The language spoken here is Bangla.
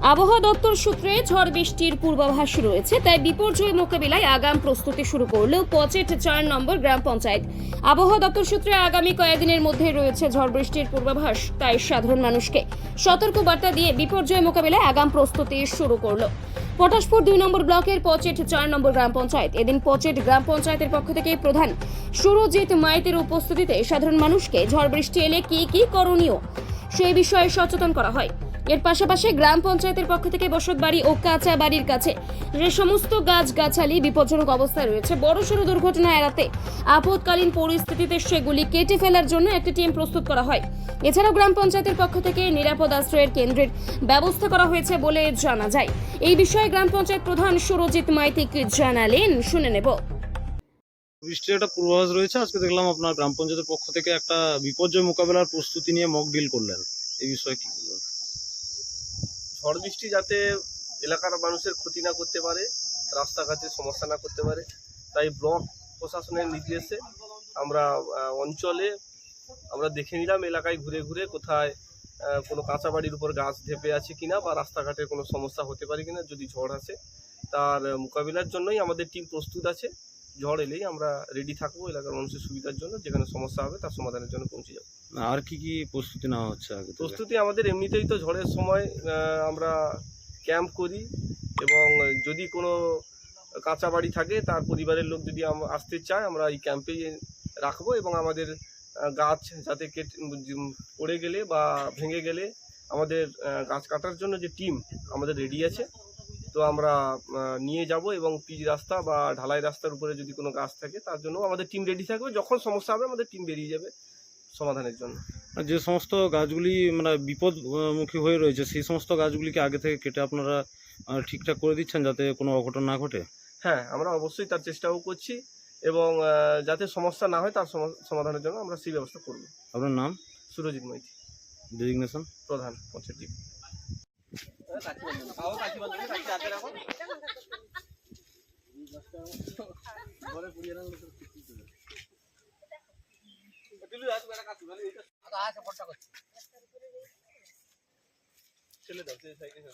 আবহাওয়া দপ্তর সূত্রে ঝড় বৃষ্টির পূর্বাভাস রয়েছে, তাই বিপর্যয় মোকাবিলায় আগাম প্রস্তুতি শুরু করলেও পচেট 4 নম্বর গ্রাম পঞ্চায়েত। আবহাওয়া দপ্তর সূত্রে আগামী কয়েকদিনের মধ্যে রয়েছে ঝড় বৃষ্টির পূর্বাভাস, তাই সাধারণ মানুষকে সতর্ক বার্তা দিয়ে বিপর্যয় মোকাবিলায় আগাম প্রস্তুতি শুরু করলো পটাশপুর 2 নম্বর ব্লকের পচেট 4 নম্বর গ্রাম পঞ্চায়েত। এদিন পচেট গ্রাম পঞ্চায়েতের পক্ষ থেকে প্রধান সুরজিৎ মাইতির উপস্থিতিতে সাধারণ মানুষকে ঝড় বৃষ্টি এলে কি করণীয় সেই বিষয়ে সচেতন করা হয়। এর পাশাপাশি গ্রাম পঞ্চায়েতের পক্ষ থেকে বসতবাড়ি ও কাঁচা বাড়ির কাছে যে সমস্ত গাছগাছালি বিপজ্জনক অবস্থায় রয়েছে, বড়সড় দুর্ঘটনা এড়াতে আপৎকালীন পরিস্থিতিতে সেগুলি কেটে ফেলার জন্য একটি টিম প্রস্তুত করা হয়। এছাড়াও গ্রাম পঞ্চায়েতের পক্ষ থেকে নিরাপদ আশ্রয়ের কেন্দ্রের ব্যবস্থা করা হয়েছে বলে জানা যায়। এই বিষয়ে গ্রাম পঞ্চায়েত প্রধান সুরজিৎ মাইতি কি জানালেন শুনে নেব। বৃষ্টির একটা পূর্বাভাস রয়েছে। আজকে দেখলাম আপনার গ্রাম পঞ্চায়েতের পক্ষ থেকে একটা বিপর্যয় মোকাবেলার প্রস্তুতি নিয়ে মক ডিল করলেন, এই বিষয়ে কি বলবেন? ঝড় বৃষ্টি যাতে এলাকার মানুষের ক্ষতি না করতে পারে, রাস্তাঘাটের সমস্যা না করতে পারে, তাই ব্লক প্রশাসনের নির্দেশে আমরা অঞ্চলে আমরা দেখে নিলাম এলাকায় ঘুরে ঘুরে কোথায় কোনো কাঁচা বাড়ির উপর গাছ ঢেপে আছে কিনা বা রাস্তাঘাটে কোনো সমস্যা হতে পারে কিনা। যদি ঝড় আসে তার মোকাবিলার জন্যই আমাদের টিম প্রস্তুত আছে। ঝড় এলেই আমরা রেডি থাকবো এলাকার মানুষের সুবিধার জন্য, যেখানে সমস্যা হবে তার সমাধানের জন্য পৌঁছে যাবো। আর কি প্রস্তুতি নেওয়া হচ্ছে আগে থেকে? প্রস্তুতি আমাদের এমনিতেই তো ঝড়ের সময় আমরা ক্যাম্প করি, এবং যদি কোনো কাঁচা বাড়ি থাকে তার পরিবারের লোক যদি আসতে চায় আমরা এই ক্যাম্পেই রাখবো, এবং আমাদের গাছ যাতে পড়ে গেলে বা ভেঙে গেলে আমাদের গাছ কাটার জন্য যে টিম আমাদের রেডি আছে, তো আমরা নিয়ে যাব, এবং পিচ রাস্তা বা ঢালাই রাস্তার উপরে যদি কোনো গাছ থাকে তার জন্য আমাদের টিম রেডি থাকবে। যখন সমস্যা হবে আমাদের টিম বেরিয়ে যাবে সমাধানের জন্য। যে সমস্ত গাছগুলি মানে বিপদমুখী হয়ে রয়েছে, সেই সমস্ত গাছগুলিকে আগে থেকে কেটে আপনারা ঠিকঠাক করে দিচ্ছেন যাতে কোনো অঘটন না ঘটে? হ্যাঁ, আমরা অবশ্যই তার চেষ্টাও করছি, এবং যাতে সমস্যা না হয় তার সমাধানের জন্য আমরা সেই ব্যবস্থা করব। আপনার নাম? সুরজিৎ মাইতি, ডেজিগনেশন? প্রধান পঞ্চায়েত। ছেলে দাও সাইকেল